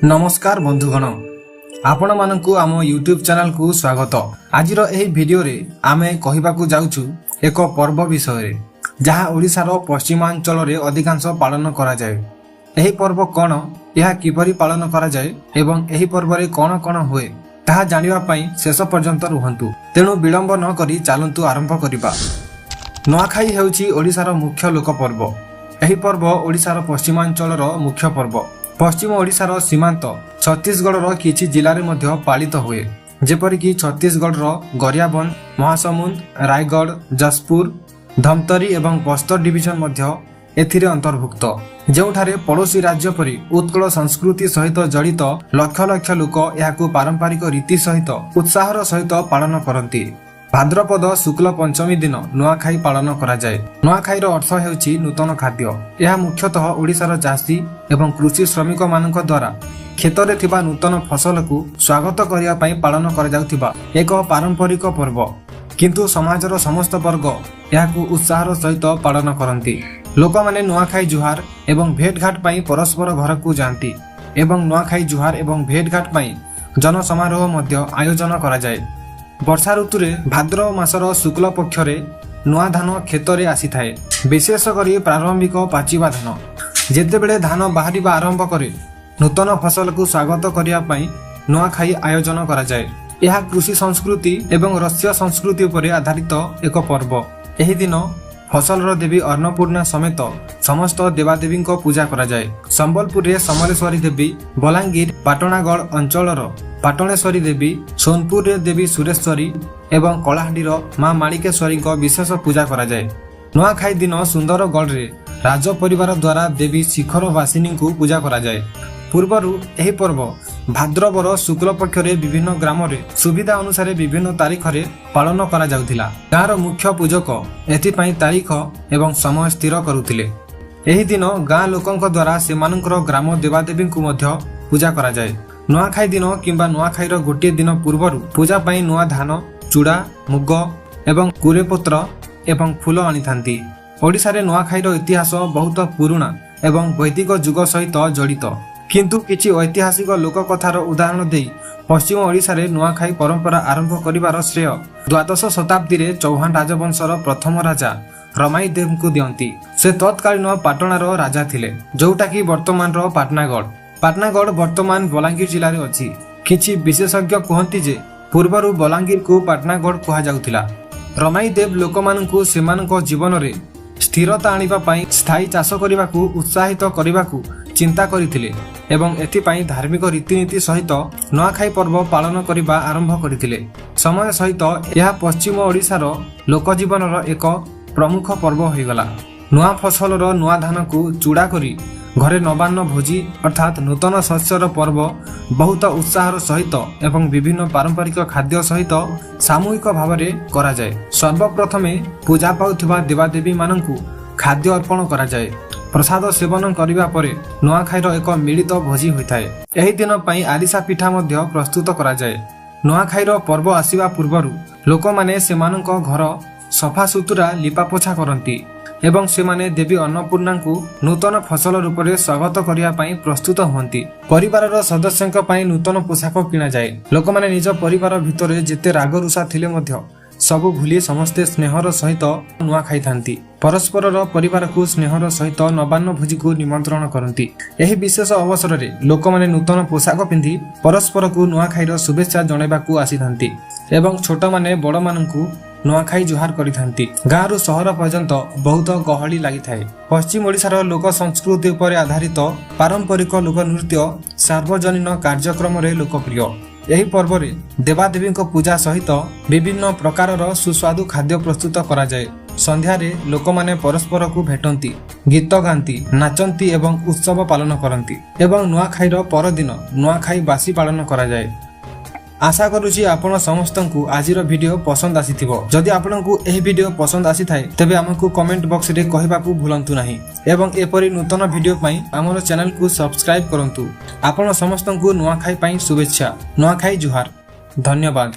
नमस्कार बंधुगण आपण मानकु आम यूट्यूब चैनल को स्वागत। आज वीडियो रे आमे कहिबाकू जाउछु एक पर्व विषय जहाँ ओडिशार पश्चिमांचल रे अधिकांश पालन करा जाय। एही पर्व कोन यह किपरि पालन करा जाय एवं एही पर्व रे कोन कोन हुए ताहा जानिबा पई शेष पर्यंत रुहंतु। तेणु विलंब न करी चालंतु आरंभ करिबा। नुआखाई हेउछि ओडिशार मुख्य लोक पर्व। एही पर्व ओडिशार पश्चिमांचल मुख्य पर्व। पश्चिम ओडिशार सीमांत छत्तीसगढ़ किछि जिले में पालित हुए, जेपरिक छत्तीसगढ़ गरियाबंद, महासमुंद, रायगढ़, जसपुर, धमतरी एवं बस्तर डिविजन मध्य एथिरे अंतर्भुक्त, जोठारे पड़ोशी राज्य परि उत्कल संस्कृति सहित जड़ित लक्ष लक्ष लोक यहाकू पारंपरिक रीति सहित उत्साहर सहित पालन करती। भाद्रपद शुक्ल पंचमी दिन नुआखाई पालन करा जाए। नुआखाईर अर्थ हेउछि नूतन खाद्य। यह मुख्यतः ओडिशार चाषी एवं कृषि श्रमिक मानक द्वारा खेतरे थिबा नूतन फसल को स्वागत करिया पई पालन करा जाउथिबा एक पारंपरिक पर्व। किंतु समाजर समस्त वर्ग यहाकू उत्साहर सहित पालन करती। लोक माने नुआखाई जुहार एवं भेटघाट पई परस्पर घर को जाती एवं नुआखाई जुहार एवं भेटघाट पई जन समारोह मध्य आयोजन करा जाए। वर्षा ऋतु रे भाद्रव मासर शुक्ल पक्ष रे नुआ धान खेतरे आसी थाए, विशेष करी प्रारंभिक पाचिबा धान। जेतेबेले धान बाहरिबा आरंभ करे नूतन फसल को स्वागत करिया पई नुआखाई आयोजन करा जाए। यह कृषि संस्कृति एवं रस्य संस्कृति पर आधारित एक पर्व। एही दिन फसलर देवी अन्नपूर्णा समेत समस्त देवादेवी को पूजा करा जाए। संबलपुर रे समलेश्वरी देवी, बलांगीर पाटणागढ़ अंचलर पाटणेश्वरी देवी, सोनपुर रे देवी सुरेश्वरी एवं कलाहांडीर मां माणिकेश्वरी को विशेष पूजा करा जाए। नुआखाई दिन सुंदरगढ़ रे राज परिवार द्वारा देवी शिखरवासिनी को पूजा करा जाए। पूर्वरु एही पर्व भाद्रवर शुक्ल पक्ष रे विभिन्न ग्राम रे सुविधा अनुसार विभिन्न तारीख रे पालन करा जाउथिला। गाँर मुख्य पूजक एथिपाई तारीख एवं समय स्थिर करुथिले। एही दिन गाँ लोकंक द्वारा सेमानकर ग्राम देवादेवी को मध्य पूजा करा जाए। नुआखाई दिन किंबा नुआखाईर गोटे दिन पूर्वरु पूजा पाई नुआ धान, चूड़ा, मुग एवं कुरेपत्र एवं फूल आनिथांती। ओडिशा रे नुआखाईर इतिहास बहुत पुराना एवं वैदिक युग सहित जड़ित। किंतु किछि ऐतिहासिक लोक कथार उदाहरण देई पश्चिम ओडिशा रे नुआखाई परंपरा आरंभ करिवार श्रेय द्वादश शताब्दी रे चौहान राजवंशर प्रथम राजा रमाई देव को दियंती। से तत्कालीन पाटणार राजा थिले, जोटा कि वर्तमान रो पाटनागढ़। पाटनागढ़ वर्तमान बलांगीर जिले में अच्छी। किछि विशेषज्ञ कहती जे पूर्वरु बलांगीर को पाटनागढ़ कहा जाउथिला। रमाई देव लोकमानंकु सेमानंक जीवन रे स्थिरता आनिबा पई स्थायी चाष करिबाकू उत्साहित करिबाकू चिंता करिथिले एवं एथिपाई धार्मिक रीतिनीति सहित नुआखाई पर्व पालन करिबा आरंभ करिथिले। समय सहित यह पश्चिम ओडिशार लोकजीवनर एक प्रमुख पर्व होइगला। नुआ फसलर नुआ धान को चूड़ा करी घरे नवान्न भोजी अर्थात नूतन शस्यर पर्व बहुत उत्साहर सहित एवं विभिन्न पारंपरिक खाद्य सहित सामूहिक भाव में करा जाए। सर्वप्रथमे पूजा पाउथिबा देवादेवी मानंकु खाद्य अर्पण करा जाए। प्रसाद सेवन करिबा परे नुआखाईर एक मिलित भोजी होइथाए। एही दिन पई आरिसा पिठा मध्य प्रस्तुत करा जाए। नुआखाईर पर्व आसीबा पूर्वरु लोक माने सेमानक घर सफा सुतुरा लिपापोछा करंती एवं सेमाने देवी अन्नपूर्णा को नूतन फसल रूप में स्वागत करिया पई प्रस्तुत होती। परिवार सदस्यों पई नूतन पोशाक किना जाए। लोक माने निज परिवार भितर जेते राग रुषा थिले मध्य सबु भूली समस्ते स्नेहर सहित नुआ खाई थांती। परस्पर परिवार को स्नेहर सहित नवान्न भोजी को निमंत्रण करती। एही विशेष अवसर रे लोक माने नूतन पोशाक पिंधि परस्पर को नुआखाईर शुभेच्छा जणाइबाकू आसीथांती एवं छोट माने बड़ माननकू नुआखाई जुहार करिथांती। गाँरु सहर पर्यंत बहुत गहली लागिथाए। पश्चिम ओडिशार लोक संस्कृति उपर आधारित पारंपरिक लोक नृत्य सार्वजनीन कार्यक्रम रे लोकप्रिय। यही पर्व रे देवादेवी पूजा सहित विभिन्न प्रकारर सुस्वादु खाद्य प्रस्तुत करा जाए। संध्या रे लोक माने परस्पर को भेटंती, गीत गांती, नाचंती एवं उत्सव पालन करंती एवं नुआखाईर परदिन नुआखाई बासी पालन करा जाए। आशा करुछि आपण समस्तंकु आजिर वीडियो पसंद आसीथिबो। जदि आपनकु एही वीडियो पसंद आसी थाए तबे हमकु कमेंट बॉक्स रे कहिबाकू भूलंतु नाही एवं एपरि नूतन वीडियो पई हमर चैनल को सब्सक्राइब करंतु। आपण समस्तंकु नुआखाई पई शुभेच्छा। नुआखाई जुहार। धन्यवाद।